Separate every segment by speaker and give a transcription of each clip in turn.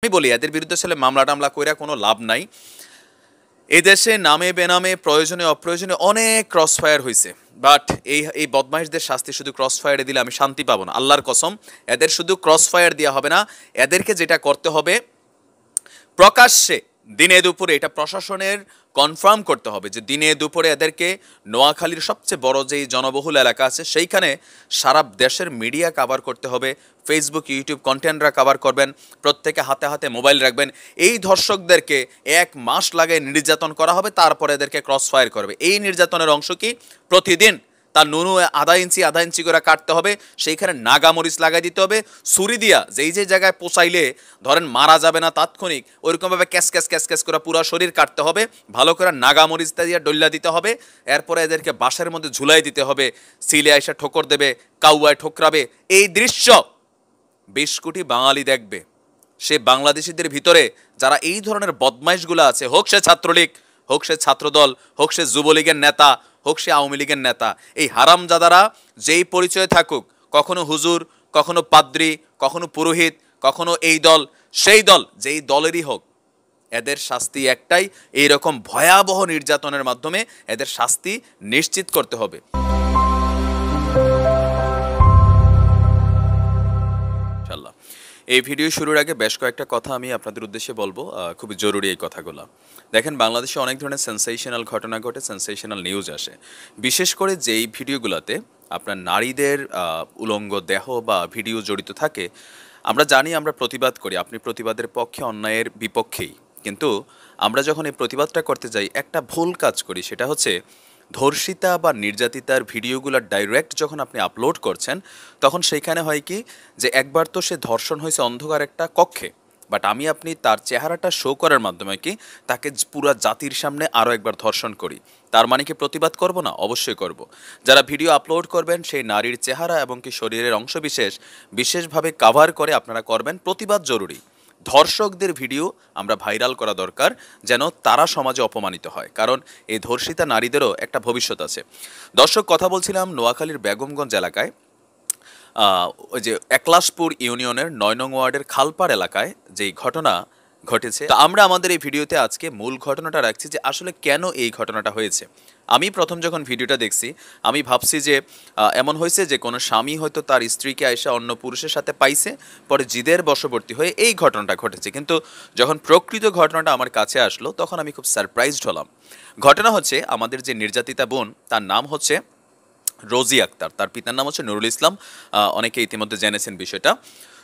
Speaker 1: আমি বলি এদের বিরুদ্ধে আসলে মামলা টামলা কইরা কোনো লাভ নাই। এদেশে নামে বেনামে প্রয়োজনে অপ্রয়োজনে অনেক ক্রস ফায়ার হয়েছে, বাট এই বদমাইশদের শাস্তি শুধু ক্রস ফায়ারে দিলে আমি শান্তি পাবো না, আল্লাহর কসম। এদের শুধু ক্রস ফায়ার দেওয়া হবে না, এদেরকে যেটা করতে হবে প্রকাশ্যে দিনে দুপুরে, এটা প্রশাসনের কনফার্ম করতে হবে যে দিনে দুপুরে এদেরকে নোয়াখালীর সবচেয়ে বড় যেই জনবহুল এলাকা আছে সেইখানে সারা দেশের মিডিয়া কভার করতে হবে, ফেসবুক ইউটিউব কন্টেন্টরা কভার করবেন, প্রত্যেকে হাতে হাতে মোবাইল রাখবেন। এই ধর্ষকদেরকে 1 মাস লাগে নির্যাতন করা হবে, তারপরে এদেরকে ক্রস ফায়ার করবে। এই নির্যাতনের অংশ কি? প্রতিদিন তার নুনু আধা ইঞ্চি করে কাটতে হবে, সেইখানে নাগামরিচ লাগাই দিতে হবে ছুরি দিয়া, যেই জায়গায় পোষাইলে ধরেন মারা যাবে না তাৎক্ষণিক, ওইরকমভাবে ক্যাস ক্যাস ক্যাস ক্যাস করে পুরো শরীর কাটতে হবে, ভালো করে নাগামরিচটা দিয়ে ডল্লা দিতে হবে। এরপরে এদেরকে বাঁশের মধ্যে ঝুলাই দিতে হবে, সিলে আইসা ঠোকর দেবে, কাউয়ায় ঠোকরাবে। এই দৃশ্য 20 কোটি বাঙালি দেখবে। সে বাংলাদেশিদের ভিতরে যারা এই ধরনের বদমাইশগুলো আছে, হোক সে ছাত্রলীগ, হোক সে ছাত্রদল, হোক সে যুবলীগের নেতা, হোক সে আওয়ামী লীগের নেতা, এই হারামজাদারা যেই পরিচয়ে থাকুক, কখনো হুজুর, কখনো পাদ্রী, কখনো পুরোহিত, কখনো এই দল সেই দল, যেই দলেরই হোক, এদের শাস্তি একটাই, এইরকম ভয়াবহ নির্যাতনের মাধ্যমে এদের শাস্তি নিশ্চিত করতে হবে। ইনশাআল্লাহ। এই ভিডিও শুরুর আগে বেশ কয়েকটা কথা আমি আপনাদের উদ্দেশ্যে বলবো, খুবই জরুরি এই কথাগুলো। দেখেন, বাংলাদেশে অনেক ধরনের সেন্সেশনাল ঘটনা ঘটে, সেন্সেশনাল নিউজ আসে, বিশেষ করে যেই ভিডিওগুলোতে আপনার নারীদের উলঙ্গ দেহ বা ভিডিও জড়িত থাকে। আমরা জানি, আমরা প্রতিবাদ করি, আপনি প্রতিবাদের পক্ষে, অন্যায়ের বিপক্ষেই, কিন্তু আমরা যখন এই প্রতিবাদটা করতে যাই একটা ভুল কাজ করি, সেটা হচ্ছে ধর্ষিতা বা নির্যাতিতার ভিডিওগুলো ডাইরেক্ট যখন আপনি আপলোড করছেন, তখন সেইখানে হয় কি যে একবার তো সে ধর্ষণ হয়েছে অন্ধকার একটা কক্ষে, বাট আমি আপনি তার চেহারাটা শো করার মাধ্যমে কি তাকে পুরা জাতির সামনে আরও একবার ধর্ষণ করি। তার মানে কি প্রতিবাদ করব না? অবশ্যই করব। যারা ভিডিও আপলোড করবেন সেই নারীর চেহারা এবং কি শরীরের অংশবিশেষ বিশেষভাবে কাভার করে আপনারা করবেন, প্রতিবাদ জরুরি। ধর্ষকদের ভিডিও আমরা ভাইরাল করা দরকার, যেন তারা সমাজে অপমানিত হয়, কারণ এই ধর্ষিতা নারীদেরও একটা ভবিষ্যৎ আছে। দর্শক, কথা বলছিলাম নোয়াখালীর বেগমগঞ্জ এলাকায়, ওই যে একলাশপুর ইউনিয়নের 9 নং ওয়ার্ডের খালপাড় এলাকায় যেই ঘটনা ঘটেছে, তো আমরা আমাদের এই ভিডিওতে আজকে মূল ঘটনাটা রাখছি যে আসলে কেন এই ঘটনাটা হয়েছে। আমি প্রথম যখন ভিডিওটা দেখছি, আমি ভাবছি যে এমন হয়েছে যে কোনো স্বামী হয়তো তার স্ত্রীকে আইসা অন্য পুরুষের সাথে পাইছে, পরে জিদের বশবর্তী হয়ে এই ঘটনাটা ঘটেছে। কিন্তু যখন প্রকৃত ঘটনাটা আমার কাছে আসলো, তখন আমি খুব সারপ্রাইজড হলাম। ঘটনা হচ্ছে, আমাদের যে নির্যাতিতা বোন, তার নাম হচ্ছে রোজি আক্তার, তার পিতার নাম হচ্ছে নুরুল ইসলাম। অনেকে ইতিমধ্যে জেনেছেন বিষয়টা।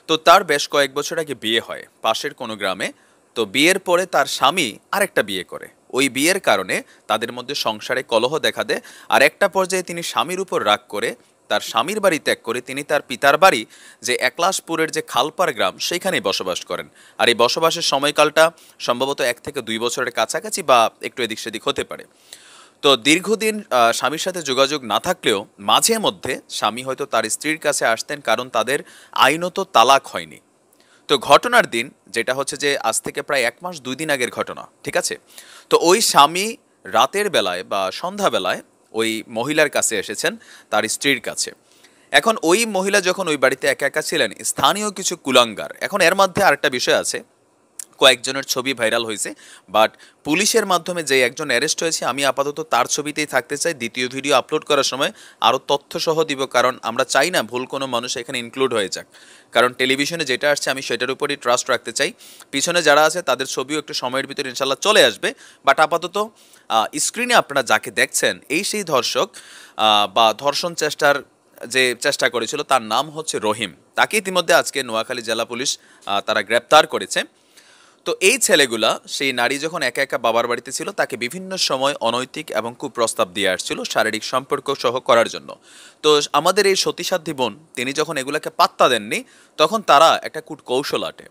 Speaker 1: তো তার বেশ কয়েক বছর আগে বিয়ে হয় পাশের কোনো গ্রামে। তো বিয়ের পরে তার স্বামী আরেকটা বিয়ে করে। ওই বিয়ের কারণে তাদের মধ্যে সংসারে কলহ দেখা দেয়, আর একটা পর্যায়ে তিনি স্বামীর উপর রাগ করে তার স্বামীর বাড়ি ত্যাগ করে তিনি তার পিতার বাড়ি, যে একলাশপুরের যে খালপাড় গ্রাম, সেইখানেই বসবাস করেন। আর এই বসবাসের সময়কালটা সম্ভবত 1 থেকে 2 বছরের কাছাকাছি বা একটু এদিক সেদিক হতে পারে। তো দীর্ঘদিন স্বামীর সাথে যোগাযোগ না থাকলেও মাঝে মধ্যে স্বামী হয়তো তার স্ত্রীর কাছে আসতেন, কারণ তাদের আইনত তালাক হয়নি। তো ঘটনার দিন, যেটা হচ্ছে যে আজ থেকে প্রায় 1 মাস 2 দিন আগের ঘটনা, ঠিক আছে? তো ওই স্বামী রাতের বেলায় বা সন্ধ্যাবেলায় ওই মহিলার কাছে এসেছেন, তার স্ত্রীর কাছে। এখন ওই মহিলা যখন ওই বাড়িতে একা একা ছিলেন, স্থানীয় কিছু কুলাঙ্গার, এখন এর মধ্যে আরেকটা বিষয় আছে, কয়েকজনের ছবি ভাইরাল হয়েছে, বাট পুলিশের মাধ্যমে যে একজন অ্যারেস্ট হয়েছে, আমি আপাতত তার ছবিতেই থাকতে চাই। দ্বিতীয় ভিডিও আপলোড করার সময় আরও তথ্যসহ দিব, কারণ আমরা চাই না ভুল কোনো মানুষ এখানে ইনক্লুড হয়ে যাক, কারণ টেলিভিশনে যেটা আসছে আমি সেটার উপরই ট্রাস্ট রাখতে চাই। পিছনে যারা আছে তাদের ছবিও একটু সময়ের ভিতরে ইনশাল্লাহ চলে আসবে, বাট আপাতত স্ক্রিনে আপনারা যাকে দেখছেন এই সেই ধর্ষক বা ধর্ষণ চেষ্টার যে চেষ্টা করেছিল, তার নাম হচ্ছে রহিম। তাকে ইতিমধ্যে আজকে নোয়াখালী জেলা পুলিশ তারা গ্রেপ্তার করেছে। তো এই ছেলেগুলা, সেই নারী যখন একা একা বাবার বাড়িতে ছিল, তাকে বিভিন্ন সময় অনৈতিক এবং কুপ্রস্তাব দিয়ে আসছিল শারীরিক সম্পর্ক সহ করার জন্য। তো আমাদের এই সতীসাধ্যী বোন, তিনি যখন এগুলাকে পাত্তা দেননি, তখন তারা একটা কৌশল আটে।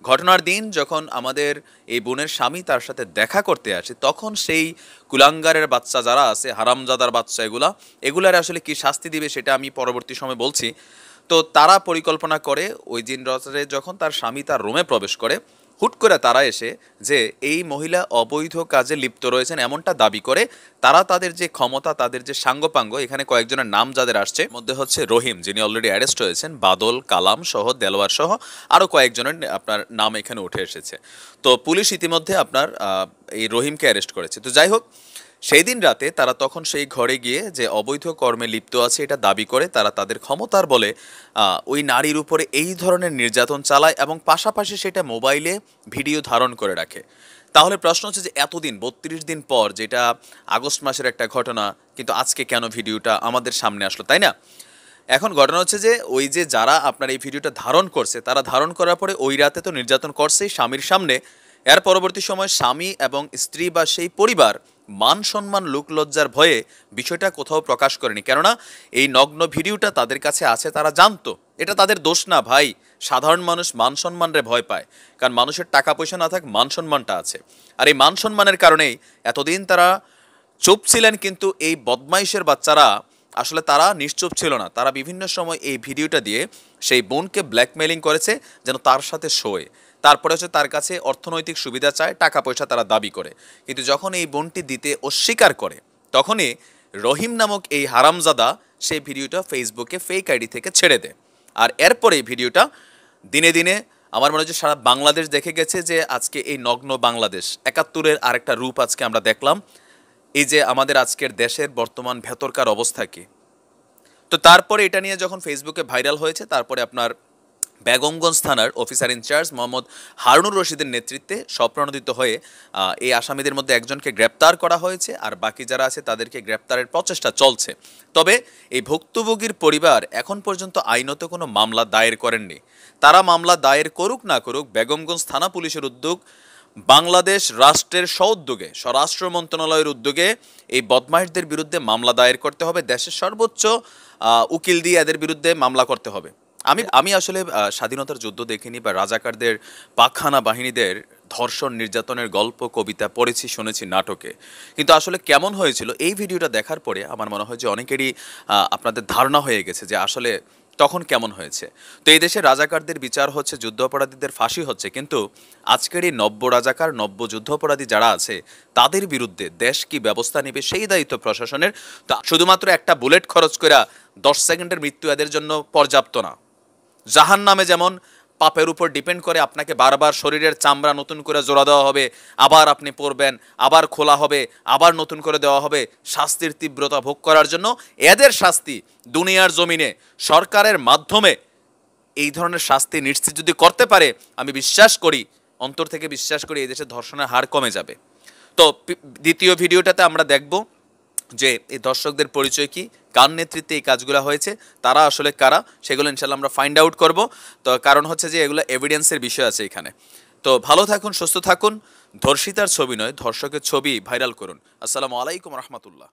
Speaker 1: ঘটনার দিন যখন আমাদের এই বোনের স্বামী তার সাথে দেখা করতে আসে, তখন সেই কুলাঙ্গারের বাচ্চা যারা আছে, হারামজাদার বাচ্চা, এগুলার আসলে কি শাস্তি দিবে সেটা আমি পরবর্তী সময় বলছি। তো তারা পরিকল্পনা করে ওই দিন রাতে যখন তার স্বামী তার রুমে প্রবেশ করে, হুট করে তারা এসে যে এই মহিলা অবৈধ কাজে লিপ্ত রয়েছেন এমনটা দাবি করে তারা তাদের যে ক্ষমতা, তাদের যে সাঙ্গপাঙ্গ, এখানে কয়েকজনের নাম যাদের আসছে মধ্যে হচ্ছে রহিম, যিনি অলরেডি অ্যারেস্ট হয়েছেন, বাদল, কালাম সহ, দেলোয়ার সহ আরও কয়েকজনের আপনার নাম এখানে উঠে এসেছে। তো পুলিশ ইতিমধ্যে আপনার এই রহিমকে অ্যারেস্ট করেছে। তো যাই হোক, সেই দিন রাতে তারা তখন সেই ঘরে গিয়ে যে অবৈধ কর্মে লিপ্ত আছে এটা দাবি করে তারা তাদের ক্ষমতার বলে ওই নারীর উপরে এই ধরনের নির্যাতন চালায় এবং পাশাপাশি সেটা মোবাইলে ভিডিও ধারণ করে রাখে। তাহলে প্রশ্ন হচ্ছে যে এতদিন ৩২ দিন পর, যেটা আগস্ট মাসের একটা ঘটনা, কিন্তু আজকে কেন ভিডিওটা আমাদের সামনে আসলো, তাই না? এখন ঘটনা হচ্ছে যে ওই যে যারা আপনার এই ভিডিওটা ধারণ করছে তারা ধারণ করার পরে ওই রাতে তো নির্যাতন করছেই স্বামীর সামনে, এর পরবর্তী সময় স্বামী এবং স্ত্রী বা সেই পরিবার মান সম্মান লোক লজ্জার ভয়ে বিষয়টা কোথাও প্রকাশ করেনি। কেননা এই নগ্ন ভিডিওটা তাদের কাছে আছে, তারা জানতো এটা তাদের দোষ না ভাই। সাধারণ মানুষ মান সম্মানরে ভয় পায়, কারণ মানুষের টাকা পয়সা না থাক, মান সম্মানটা আছে। আর এই মান সম্মানের কারণেই এতদিন তারা চুপ ছিলেন। কিন্তু এই বদমাইশের বাচ্চারা আসলে তারা নিশ্চুপ ছিল না, তারা বিভিন্ন সময় এই ভিডিওটা দিয়ে সেই বোনকে ব্ল্যাকমেলিং করেছে যেন তার সাথে শোয়, তারপরে হচ্ছে তার কাছে অর্থনৈতিক সুবিধা চায়, টাকা পয়সা তারা দাবি করে। কিন্তু যখন এই বোনটি দিতে অস্বীকার করে তখনই রহিম নামক এই হারামজাদা সেই ভিডিওটা ফেসবুকে ফেক আইডি থেকে ছেড়ে দেয়। আর এরপরে এই ভিডিওটা দিনে দিনে আমার মনে হচ্ছে সারা বাংলাদেশ দেখে গেছে যে আজকে এই নগ্ন বাংলাদেশ ৭১-এর আরেকটা রূপ আজকে আমরা দেখলাম। এই যে আমাদের আজকের দেশের বর্তমান ভেতরকার অবস্থা কি। তো তারপরে এটা নিয়ে যখন ফেসবুকে ভাইরাল হয়েছে, তারপরে আপনার বেগমগঞ্জ থানার অফিসার ইনচার্জ মোহাম্মদ হারুনুর রশিদের নেতৃত্বে স্বপ্রণোদিত হয়ে এই আসামিদের মধ্যে একজনকে গ্রেপ্তার করা হয়েছে, আর বাকি যারা আছে তাদেরকে গ্রেপ্তারের প্রচেষ্টা চলছে। তবে এই ভুক্তভোগীর পরিবার এখন পর্যন্ত আইনত কোনো মামলা দায়ের করেননি। তারা মামলা দায়ের করুক না করুক, বেগমগঞ্জ থানা পুলিশের উদ্যোগ, বাংলাদেশ রাষ্ট্রের স্বউদ্যোগে, স্বরাষ্ট্র মন্ত্রণালয়ের উদ্যোগে এই বদমাইশদের বিরুদ্ধে মামলা দায়ের করতে হবে। দেশের সর্বোচ্চ উকিল দিয়ে এদের বিরুদ্ধে মামলা করতে হবে। আমি আসলে স্বাধীনতার যুদ্ধ দেখিনি বা রাজাকারদের পাকখানা বাহিনীদের ধর্ষণ নির্যাতনের গল্প কবিতা পড়েছি, শুনেছি নাটকে, কিন্তু আসলে কেমন হয়েছিল এই ভিডিওটা দেখার পরে আমার মনে হয় যে অনেকেরই আপনাদের ধারণা হয়ে গেছে যে আসলে তখন কেমন হয়েছে। তো এই দেশে রাজাকারদের বিচার হচ্ছে, যুদ্ধ অপরাধীদের ফাঁসি হচ্ছে, কিন্তু আজকের এই নব্য রাজাকার, নব্য যুদ্ধ অপরাধী যারা আছে তাদের বিরুদ্ধে দেশ কি ব্যবস্থা নেবে সেই দায়িত্ব প্রশাসনের। তো শুধুমাত্র একটা বুলেট খরচ করে 10 সেকেন্ডের মৃত্যু এদের জন্য পর্যাপ্ত না। জাহান নামে যেমন পাপের উপর ডিপেন্ড করে, আপনাকে বারবার শরীরের চামড়া নতুন করে জোড়া দেওয়া হবে, আবার আপনি পড়বেন, আবার খোলা হবে, আবার নতুন করে দেওয়া হবে শাস্তির তীব্রতা ভোগ করার জন্য। এদের শাস্তি দুনিয়ার জমিনে সরকারের মাধ্যমে এই ধরনের শাস্তি নিশ্চিত যদি করতে পারে, আমি বিশ্বাস করি, অন্তর থেকে বিশ্বাস করি, এই দেশে ধর্ষণের হার কমে যাবে। তো দ্বিতীয় ভিডিওটাতে আমরা দেখব যে এই দর্শকদের পরিচয় কি, কার নেতৃত্বে এই কাজগুলো হয়েছে, তারা আসলে কারা, সেগুলো ইনশাল্লাহ আমরা ফাইন্ড আউট করব। তো কারণ হচ্ছে যে এগুলো এভিডেন্সের বিষয় আছে এখানে। তো ভালো থাকুন, সুস্থ থাকুন। ধর্ষিতার ছবি নয়, ধর্ষকের ছবি ভাইরাল করুন। আসসালামু আলাইকুম রহমতুল্লাহ।